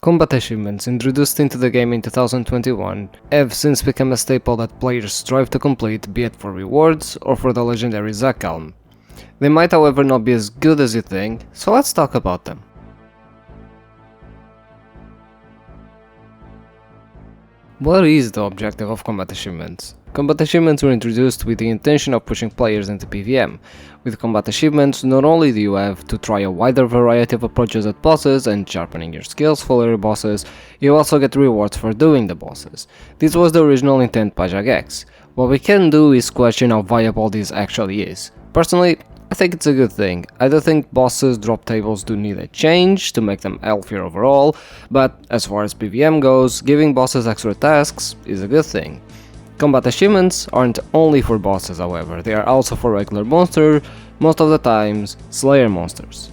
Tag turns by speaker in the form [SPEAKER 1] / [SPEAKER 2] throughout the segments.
[SPEAKER 1] Combat achievements introduced into the game in 2021 have since become a staple that players strive to complete, be it for rewards or for the legendary Zakalm. They might however not be as good as you think, so let's talk about them. What is the objective of combat achievements? Combat achievements were introduced with the intention of pushing players into PvM. With combat achievements, not only do you have to try a wider variety of approaches at bosses and sharpening your skills for your bosses, you also get rewards for doing the bosses. This was the original intent by Jagex. What we can do is question how viable this actually is. Personally, I think it's a good thing. I do think bosses drop tables do need a change to make them healthier overall, but as far as PvM goes, giving bosses extra tasks is a good thing. Combat achievements aren't only for bosses however, they are also for regular monsters, most of the times Slayer monsters.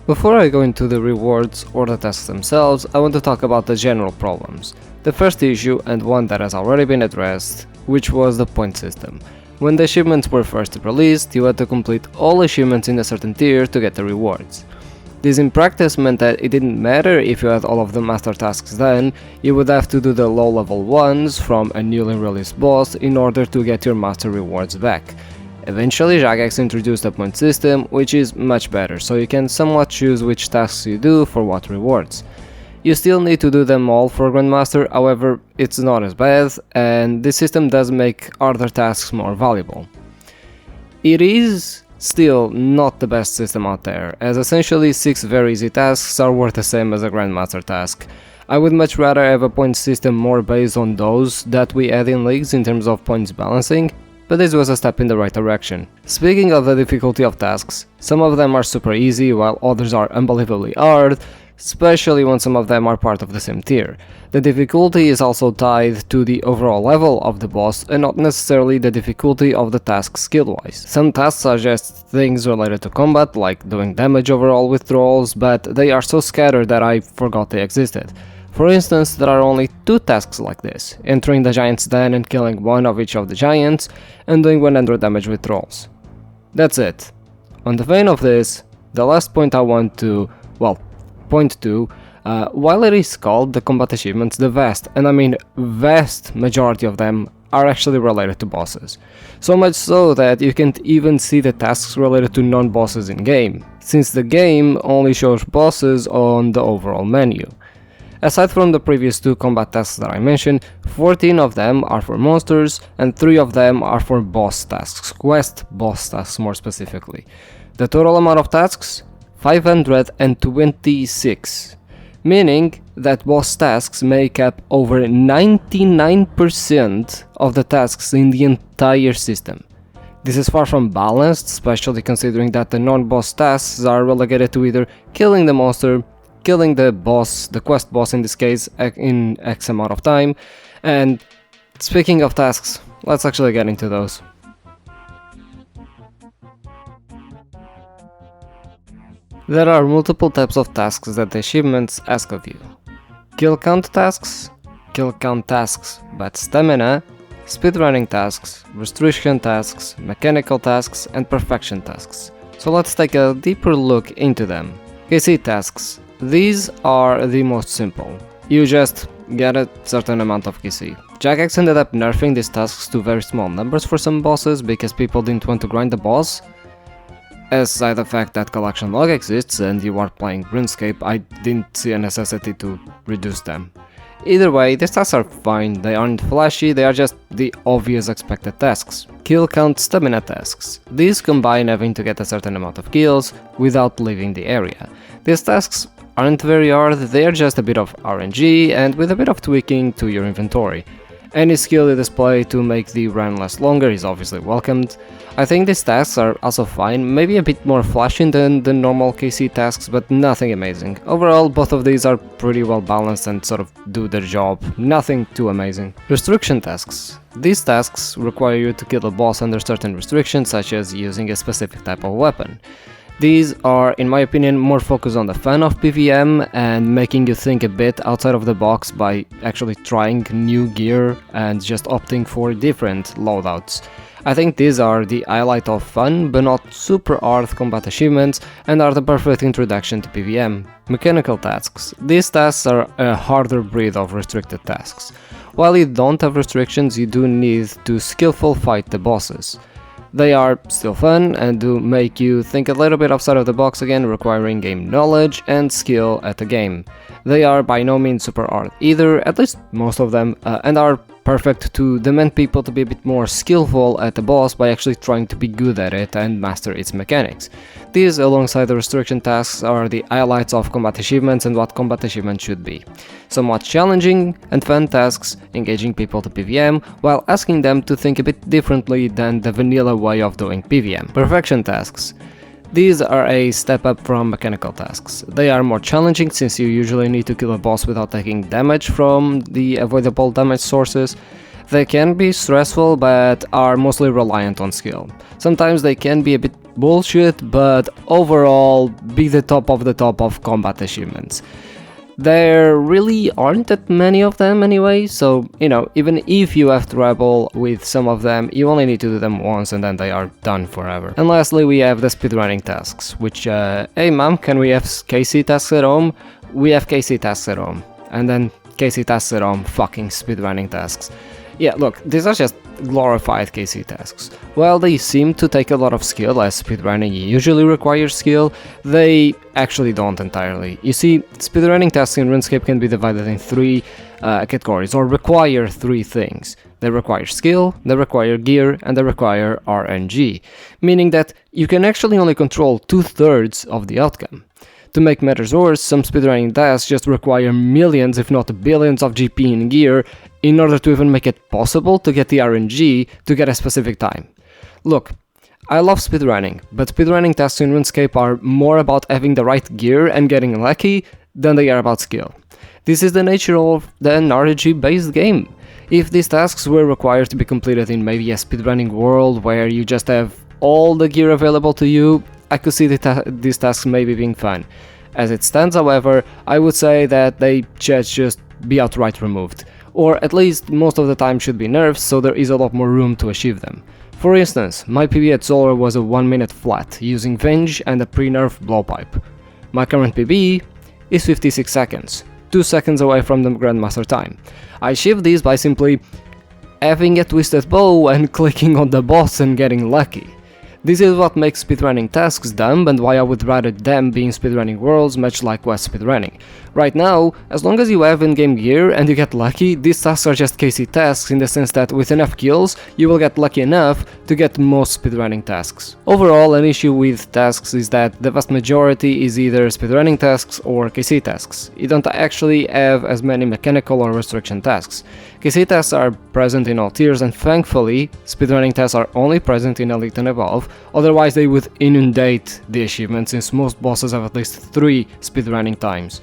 [SPEAKER 1] Before I go into the rewards or the tasks themselves, I want to talk about the general problems. The first issue, and one that has already been addressed, which was the point system. When the achievements were first released, you had to complete all achievements in a certain tier to get the rewards. This in practice meant that it didn't matter if you had all of the master tasks done, you would have to do the low level ones from a newly released boss in order to get your master rewards back. Eventually Jagex introduced a point system, which is much better, so you can somewhat choose which tasks you do for what rewards. You still need to do them all for Grandmaster, however it's not as bad, and this system does make harder tasks more valuable. It is still not the best system out there, as essentially 6 very easy tasks are worth the same as a Grandmaster task. I would much rather have a point system more based on those that we had in leagues in terms of points balancing, but this was a step in the right direction. Speaking of the difficulty of tasks, some of them are super easy while others are unbelievably hard, especially when some of them are part of the same tier. The difficulty is also tied to the overall level of the boss and not necessarily the difficulty of the task skill-wise. Some tasks are just things related to combat, like doing damage overall with trolls, but they are so scattered that I forgot they existed. For instance, there are only 2 tasks like this, entering the giant's den and killing one of each of the giants, and doing 100 damage with trolls. That's it. On the vein of this, the last point I want to, point to, while it is called the combat achievements, the vast majority of them are actually related to bosses. So much so that you can't even see the tasks related to non-bosses in game, since the game only shows bosses on the overall menu. Aside from the previous 2 combat tasks that I mentioned, 14 of them are for monsters and 3 of them are for boss tasks, quest boss tasks more specifically. The total amount of tasks? 526, meaning that boss tasks make up over 99% of the tasks in the entire system. This is far from balanced, especially considering that the non-boss tasks are relegated to either killing the monster, killing the boss, the quest boss in this case, in X amount of time, and speaking of tasks, let's actually get into those. There are multiple types of tasks that the achievements ask of you. Kill count tasks but stamina, speedrunning tasks, restriction tasks, mechanical tasks, and perfection tasks. So let's take a deeper look into them. KC tasks. These are the most simple. You just get a certain amount of KC. Jagex ended up nerfing these tasks to very small numbers for some bosses because people didn't want to grind the boss. Aside the fact that collection log exists and you are playing RuneScape, I didn't see a necessity to reduce them. Either way, these tasks are fine, they aren't flashy, they are just the obvious expected tasks. Kill count stamina tasks. These combine having to get a certain amount of kills without leaving the area. These tasks aren't very hard, they are just a bit of RNG and with a bit of tweaking to your inventory. Any skill you display to make the run last longer is obviously welcomed. I think these tasks are also fine, maybe a bit more flashy than the normal KC tasks, but nothing amazing. Overall, both of these are pretty well balanced and sort of do their job, nothing too amazing. Restriction tasks. These tasks require you to kill a boss under certain restrictions, such as using a specific type of weapon. These are, in my opinion, more focused on the fun of PvM and making you think a bit outside of the box by actually trying new gear and just opting for different loadouts. I think these are the highlight of fun but not super hard combat achievements and are the perfect introduction to PvM. Mechanical tasks. These tasks are a harder breed of restricted tasks. While you don't have restrictions, you do need to skillful fight the bosses. They are still fun and do make you think a little bit outside of the box again, requiring game knowledge and skill at the game. They are by no means super hard either, at least most of them, and are perfect to demand people to be a bit more skillful at the boss by actually trying to be good at it and master its mechanics. These, alongside the restriction tasks, are the highlights of combat achievements and what combat achievements should be. Somewhat challenging and fun tasks, engaging people to PvM, while asking them to think a bit differently than the vanilla way of doing PvM. Perfection tasks. These are a step up from mechanical tasks. They are more challenging since you usually need to kill a boss without taking damage from the avoidable damage sources. They can be stressful but are mostly reliant on skill. Sometimes they can be a bit bullshit, but overall be the top of combat achievements. There really aren't that many of them anyway, so even if you have trouble with some of them, you only need to do them once and then they are done forever. And lastly we have the speedrunning tasks, which hey mom, can we have KC tasks at home? We have KC tasks at home. And then KC tasks at home, fucking speedrunning tasks. Yeah, look, these are just glorified KC tasks. While they seem to take a lot of skill, as speedrunning usually requires skill, they actually don't entirely. You see, speedrunning tasks in RuneScape can be divided in three categories, or require three things. They require skill, they require gear, and they require RNG, meaning that you can actually only control 2/3 of the outcome. To make matters worse, some speedrunning tasks just require millions if not billions of GP in gear in order to even make it possible to get the RNG to get a specific time. Look, I love speedrunning, but speedrunning tasks in RuneScape are more about having the right gear and getting lucky than they are about skill. This is the nature of an RNG based game. If these tasks were required to be completed in maybe a speedrunning world where you just have all the gear available to you, I could see these tasks maybe being fun. As it stands, however, I would say that they should just be outright removed, or at least most of the time should be nerfed so there is a lot more room to achieve them. For instance, my PB at Solar was a 1 minute flat, using Venge and a pre-nerf blowpipe. My current PB is 56 seconds, 2 seconds away from the Grandmaster time. I achieved this by simply having a twisted bow and clicking on the boss and getting lucky. This is what makes speedrunning tasks dumb and why I would rather them be in speedrunning worlds, much like West speedrunning. Right now, as long as you have in-game gear and you get lucky, these tasks are just KC tasks in the sense that with enough kills, you will get lucky enough to get most speedrunning tasks. Overall, an issue with tasks is that the vast majority is either speedrunning tasks or KC tasks. You don't actually have as many mechanical or restriction tasks. KC tasks are present in all tiers and thankfully, speedrunning tasks are only present in Elite and above, otherwise they would inundate the achievement since most bosses have at least 3 speedrunning times.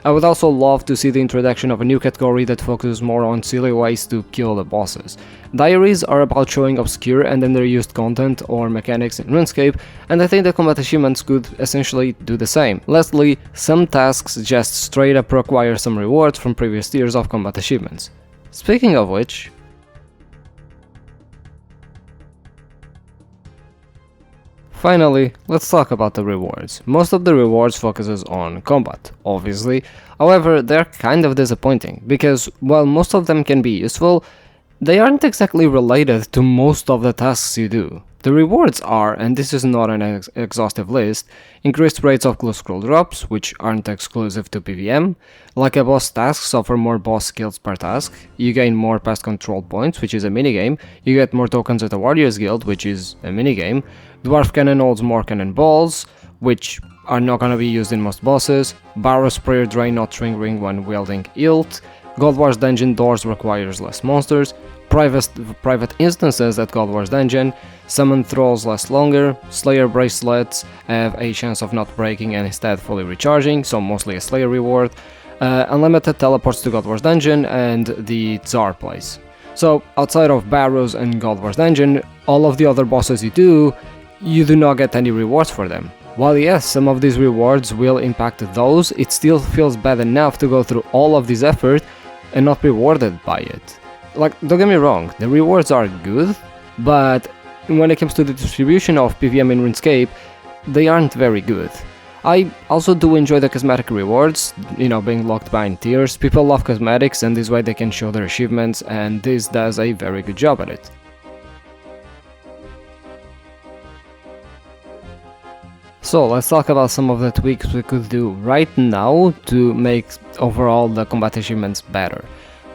[SPEAKER 1] I would also love to see the introduction of a new category that focuses more on silly ways to kill the bosses. Diaries are about showing obscure and underused content or mechanics in RuneScape, and I think the combat achievements could essentially do the same. Lastly, some tasks just straight up require some rewards from previous tiers of combat achievements. Speaking of which, finally, let's talk about the rewards. Most of the rewards focuses on combat, obviously, however they're kind of disappointing, because while most of them can be useful, they aren't exactly related to most of the tasks you do. The rewards are, and this is not an exhaustive list, increased rates of close scroll drops, which aren't exclusive to PvM, like a boss tasks offer more boss skills per task, you gain more past control points, which is a minigame, you get more tokens at the Warriors Guild, which is a minigame, Dwarf Cannon holds more cannonballs, which are not gonna be used in most bosses, Barrow Sprayer drain not triggering when wielding Hilt, God Wars Dungeon doors requires less monsters, private instances at God Wars Dungeon, Summon Thralls last longer, Slayer bracelets have a chance of not breaking and instead fully recharging, so mostly a Slayer reward, unlimited teleports to God Wars Dungeon and the Tsar place. So outside of Barrows and God Wars Dungeon, all of the other bosses you do not get any rewards for them. While yes, some of these rewards will impact those, it still feels bad enough to go through all of this effort and not be rewarded by it. Like, don't get me wrong, the rewards are good, but when it comes to the distribution of PvM in RuneScape, they aren't very good. I also do enjoy the cosmetic rewards, being locked behind tiers. People love cosmetics and this way they can show their achievements, and this does a very good job at it. So let's talk about some of the tweaks we could do right now to make overall the combat achievements better.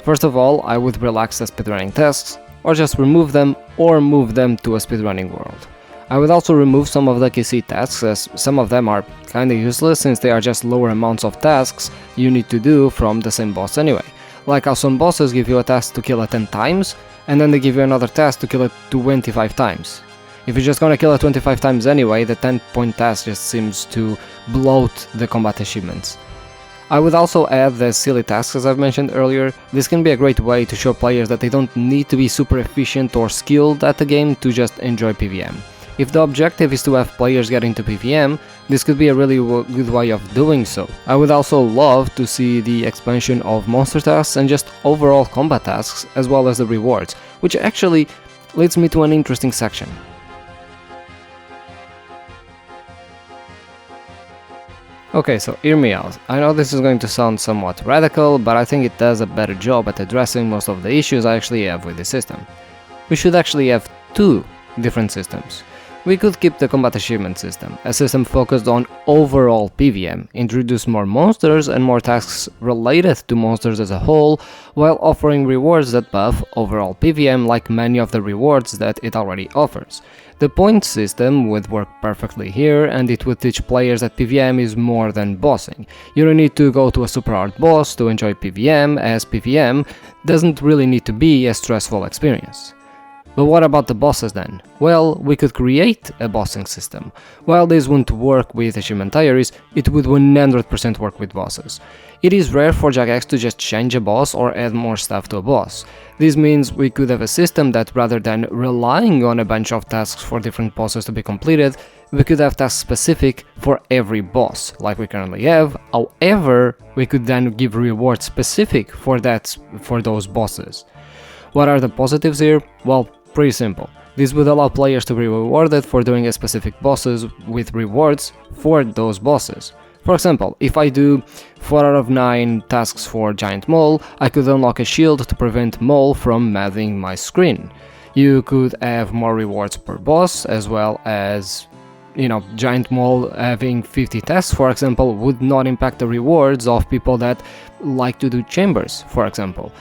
[SPEAKER 1] First of all, I would relax the speedrunning tasks, or just remove them or move them to a speedrunning world. I would also remove some of the KC tasks, as some of them are kinda useless since they are just lower amounts of tasks you need to do from the same boss anyway. Like how some bosses give you a task to kill it 10 times, and then they give you another task to kill it 25 times. If you're just gonna kill it 25 times anyway, the 10-point task just seems to bloat the combat achievements. I would also add the silly tasks as I've mentioned earlier. This can be a great way to show players that they don't need to be super efficient or skilled at the game to just enjoy PvM. If the objective is to have players get into PvM, this could be a really good way of doing so. I would also love to see the expansion of monster tasks and just overall combat tasks, as well as the rewards, which actually leads me to an interesting section. Okay, so hear me out. I know this is going to sound somewhat radical, but I think it does a better job at addressing most of the issues I actually have with the system. We should actually have two different systems. We could keep the combat achievement system, a system focused on overall PvM, introduce more monsters and more tasks related to monsters as a whole, while offering rewards that buff overall PvM like many of the rewards that it already offers. The point system would work perfectly here, and it would teach players that PvM is more than bossing. You don't need to go to a super hard boss to enjoy PvM, as PvM doesn't really need to be a stressful experience. But what about the bosses then? Well, we could create a bossing system. While this wouldn't work with achievement diaries, it would 100% work with bosses. It is rare for Jagex to just change a boss or add more stuff to a boss. This means we could have a system that, rather than relying on a bunch of tasks for different bosses to be completed, we could have tasks specific for every boss, like we currently have. However, we could then give rewards specific for those bosses. What are the positives here? Well, pretty simple. This would allow players to be rewarded for doing a specific bosses with rewards for those bosses. For example, if I do 4 out of 9 tasks for Giant Mole, I could unlock a shield to prevent Mole from mathing my screen. You could have more rewards per boss, as well as, Giant Mole having 50 tasks, for example, would not impact the rewards of people that like to do chambers, for example.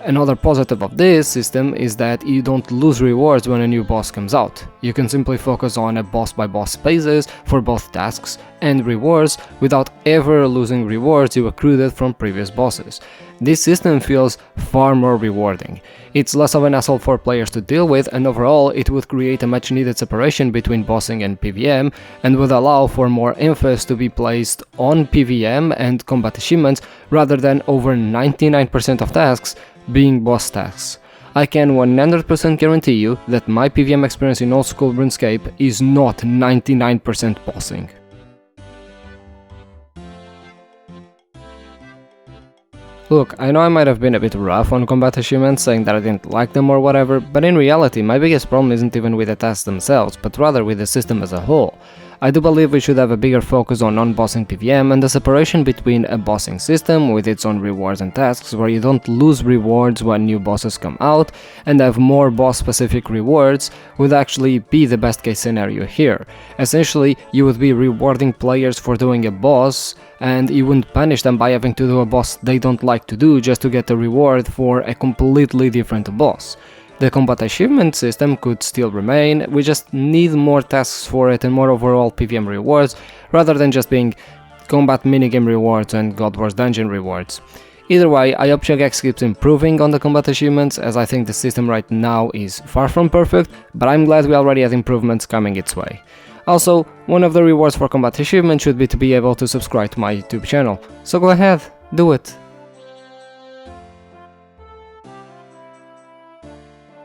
[SPEAKER 1] Another positive of this system is that you don't lose rewards when a new boss comes out. You can simply focus on a boss-by-boss basis for both tasks and rewards without ever losing rewards you accrued from previous bosses. This system feels far more rewarding. It's less of an hassle for players to deal with, and overall it would create a much needed separation between bossing and PvM, and would allow for more emphasis to be placed on PvM and combat achievements rather than over 99% of tasks being boss tasks. I can 100% guarantee you that my PvM experience in old school RuneScape is not 99% bossing. Look, I know I might have been a bit rough on combat achievements, saying that I didn't like them or whatever, but in reality my biggest problem isn't even with the tasks themselves, but rather with the system as a whole. I do believe we should have a bigger focus on non-bossing PvM and the separation between a bossing system with its own rewards and tasks where you don't lose rewards when new bosses come out, and have more boss-specific rewards would actually be the best case scenario here. Essentially, you would be rewarding players for doing a boss, and you wouldn't punish them by having to do a boss they don't like to do just to get a reward for a completely different boss. The combat achievement system could still remain, we just need more tasks for it and more overall PvM rewards, rather than just being combat minigame rewards and God Wars dungeon rewards. Either way, I hope Jagex keeps improving on the combat achievements, as I think the system right now is far from perfect, but I'm glad we already have improvements coming its way. Also, one of the rewards for combat achievement should be to be able to subscribe to my YouTube channel, so go ahead, do it.